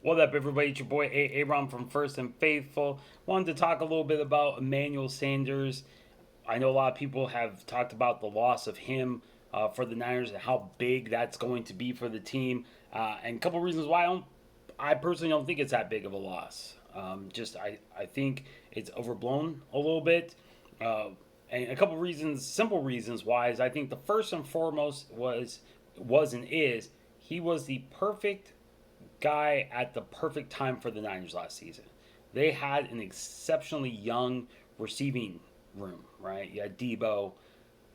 What up, everybody? It's your boy Aaron from First and Faithful. Wanted to talk a little bit about Emmanuel Sanders. I know a lot of people have talked about the loss of him for the Niners and how big that's going to be for the team, and a couple reasons why I personally don't think it's that big of a loss. I think it's overblown a little bit. And a couple reasons, simple reasons why is I think the first and foremost was and is he was the perfect guy at the perfect time for the Niners last season. They had an exceptionally young receiving room, right? You had Debo,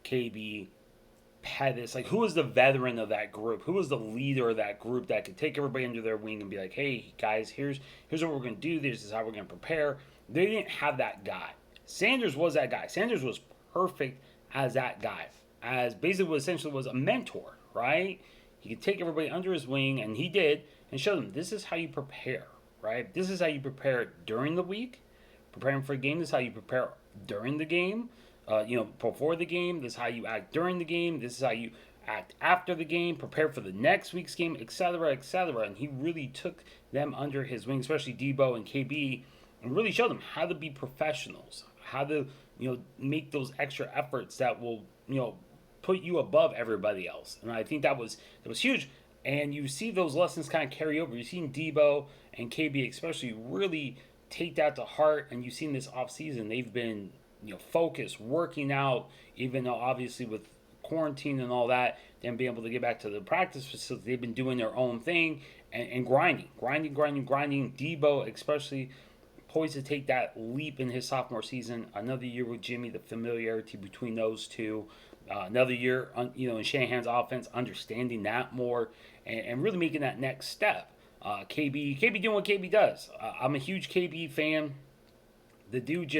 KB, Pettis. Like, who was the veteran of that group? Who was the leader of that group that could take everybody under their wing and be like, hey, guys, here's what we're going to do. This is how we're going to prepare. They didn't have that guy. Sanders was that guy. Sanders was perfect as that guy, as basically essentially was a mentor, right? He could take everybody under his wing, and he did, and show them this is how you prepare, right? This is how you prepare during the week, preparing for a game. This is how you prepare during the game, before the game. This is how you act during the game. This is how you act after the game, prepare for the next week's game, etc., etc. And he really took them under his wing, especially Debo and KB, and really showed them how to be professionals, how to make those extra efforts that will put you above everybody else. And I think that was huge. And you see those lessons kind of carry over. You've seen Debo and KB especially really take that to heart, and you've seen this offseason they've been focused, working out, even though obviously with quarantine and all that, them being able to get back to the practice facility, they've been doing their own thing and grinding. Debo especially poised to take that leap in his sophomore season. Another year with Jimmy, the familiarity between those two. Another year, in Shanahan's offense, understanding that more and really making that next step. KB doing what KB does. I'm a huge KB fan. The dude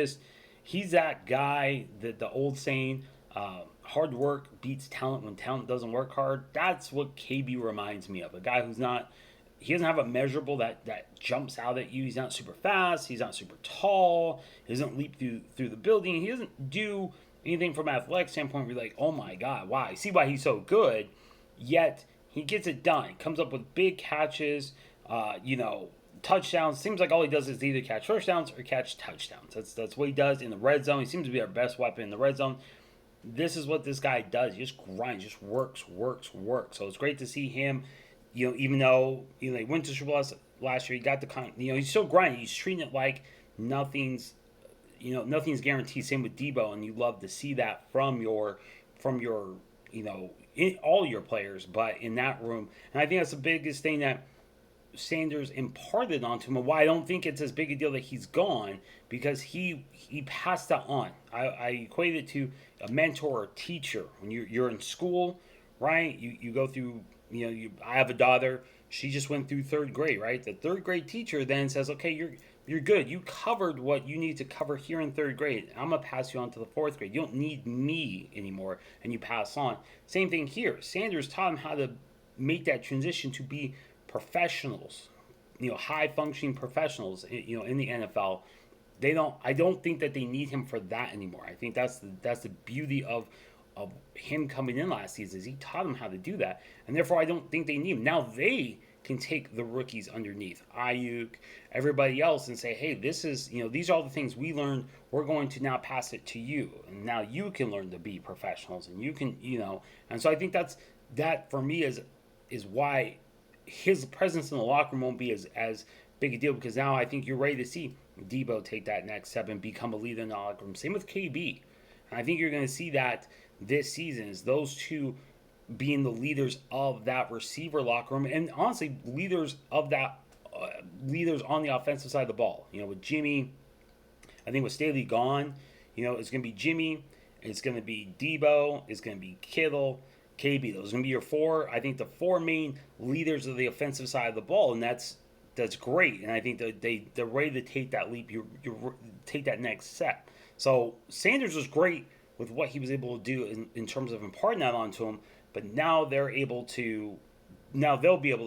he's that guy, the old saying, hard work beats talent when talent doesn't work hard. That's what KB reminds me of. A guy he doesn't have a measurable that jumps out at you. He's not super fast. He's not super tall. He doesn't leap through the building. He doesn't do anything from an athletic standpoint where you're like, oh my God, wow, I see why he's so good. Yet he gets it done. Comes up with big catches, touchdowns. Seems like all he does is either catch first downs or catch touchdowns. That's what he does in the red zone. He seems to be our best weapon in the red zone. This is what this guy does. He just grinds, just works. So it's great to see him. Even though he went to Super Bowl last year, he got he's still grinding. He's treating it like nothing's guaranteed. Same with Debo, and you love to see that from your all your players, but in that room. And I think that's the biggest thing that Sanders imparted onto him, and why I don't think it's as big a deal that he's gone, because he passed that on. I equate it to a mentor or teacher. When you're in school, right? You go through. I have a daughter. She just went through third grade, right? The third grade teacher then says, okay, you're good. You covered what you need to cover here in third grade. I'm going to pass you on to the fourth grade. You don't need me anymore, and you pass on. Same thing here. Sanders taught him how to make that transition to be professionals, high-functioning professionals, in the NFL. I don't think that they need him for that anymore. I think that's the beauty of him coming in last season, is he taught them how to do that, and therefore I don't think they need him. Now they can take the rookies underneath Ayuk, everybody else, and say, hey, this is these are all the things we learned. We're going to now pass it to you, and now you can learn to be professionals, and you can and so I think that for me is why his presence in the locker room won't be as big a deal, because now I think you're ready to see Debo take that next step and become a leader in the locker room. Same with KB. And I think you're going to see that this season, is those two being the leaders of that receiver locker room, and honestly leaders of that leaders on the offensive side of the ball. With Jimmy, I think with Staley gone, it's going to be Jimmy, it's going to be Debo, it's going to be Kittle, KB. Those are going to be your four. I think the four main leaders of the offensive side of the ball, and that's great. And I think that they're ready to take that leap. You take that next step. So Sanders was great with what he was able to do in terms of imparting that onto him, but now they'll be able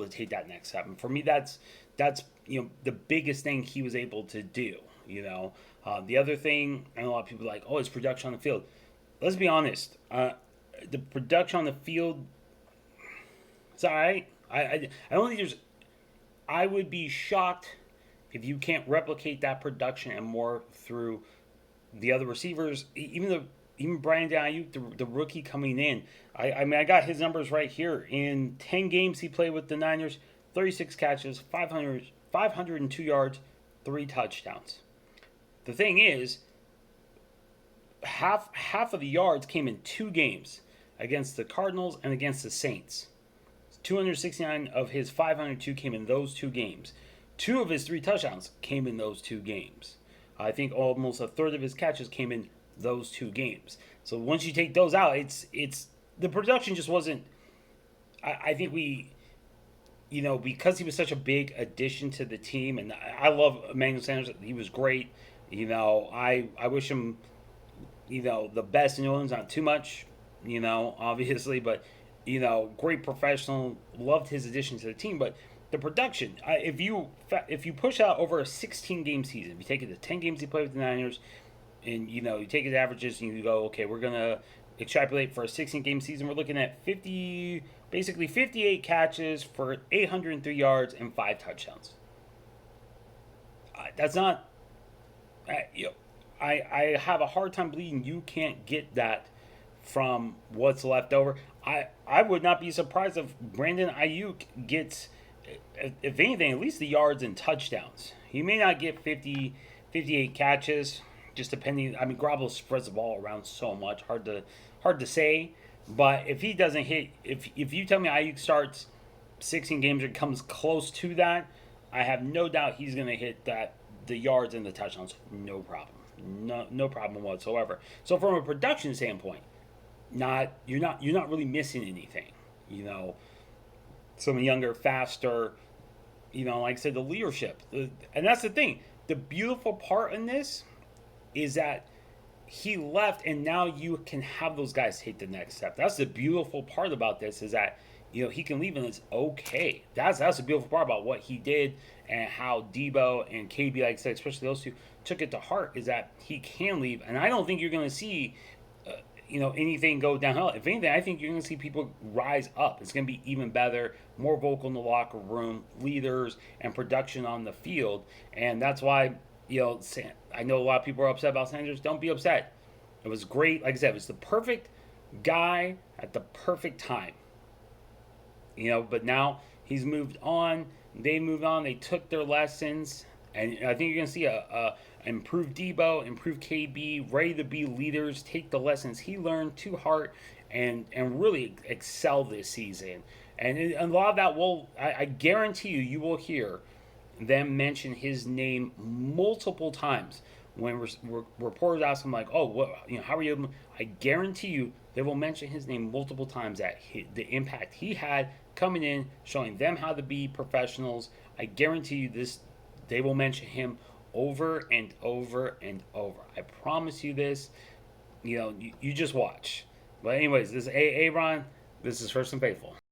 to take that next step. And for me, that's the biggest thing he was able to do. The other thing, I know a lot of people are like, oh, his production on the field. Let's be honest. The production on the field, it's all right. I don't think there's I would be shocked if you can't replicate that production and more through the other receivers, even Brandon Ayuk, the rookie coming in. I mean, I got his numbers right here. In 10 games he played with the Niners, 36 catches, 502 yards, 3 touchdowns. The thing is, half of the yards came in 2 games against the Cardinals and against the Saints. 269 of his 502 came in those 2 games. 2 of his 3 touchdowns came in those 2 games. I think almost a third of his catches came in those 2 games. So once you take those out, it's the production just wasn't. I think because he was such a big addition to the team, and I love Emmanuel Sanders. He was great. I wish him the best in New Orleans. Not too much, obviously, but great professional. Loved his addition to the team, but the production. If you push out over a 16-game season, if you take it to 10 games he played with the Niners, and you take his averages and you go, okay, we're gonna extrapolate for a 16-game season. We're looking at 58 catches for 803 yards and 5 touchdowns. That's not. I have a hard time believing you can't get that from what's left over. I would not be surprised if Brandon Ayuk gets, if anything, at least the yards and touchdowns. He may not get 58 catches, just depending. I mean, Garoppolo spreads the ball around so much, hard to say. But if he doesn't hit, if you tell me Ayuk starts 16 games or comes close to that, I have no doubt he's going to hit the yards and the touchdowns, no problem, no problem whatsoever. So from a production standpoint, you're not really missing anything. Some younger, faster. Like I said, the leadership, and that's the thing. The beautiful part in this is that he left, and now you can have those guys take the next step. That's the beautiful part about this, is that he can leave and it's okay. That's the beautiful part about what he did, and how Debo and KB, like I said, especially those two, took it to heart, is that he can leave. And I don't think you're going to see anything go downhill. If anything, I think you're going to see people rise up. It's going to be even better, more vocal in the locker room, leaders, and production on the field. And that's why, I know a lot of people are upset about Sanders. Don't be upset. It was great. Like I said, it was the perfect guy at the perfect time. But now he's moved on. They moved on. They took their lessons. And I think you're going to see a improved Debo, improved KB, ready to be leaders, take the lessons he learned to heart, and really excel this season. And a lot of that I guarantee you will hear them mention his name multiple times when reporters ask him, like, oh, what, how are you? I guarantee you they will mention his name multiple times, that the impact he had coming in, showing them how to be professionals. I guarantee you this. They will mention him over and over and over. I promise you this. You just watch. But anyways, this is Aaron. This is First and Faithful.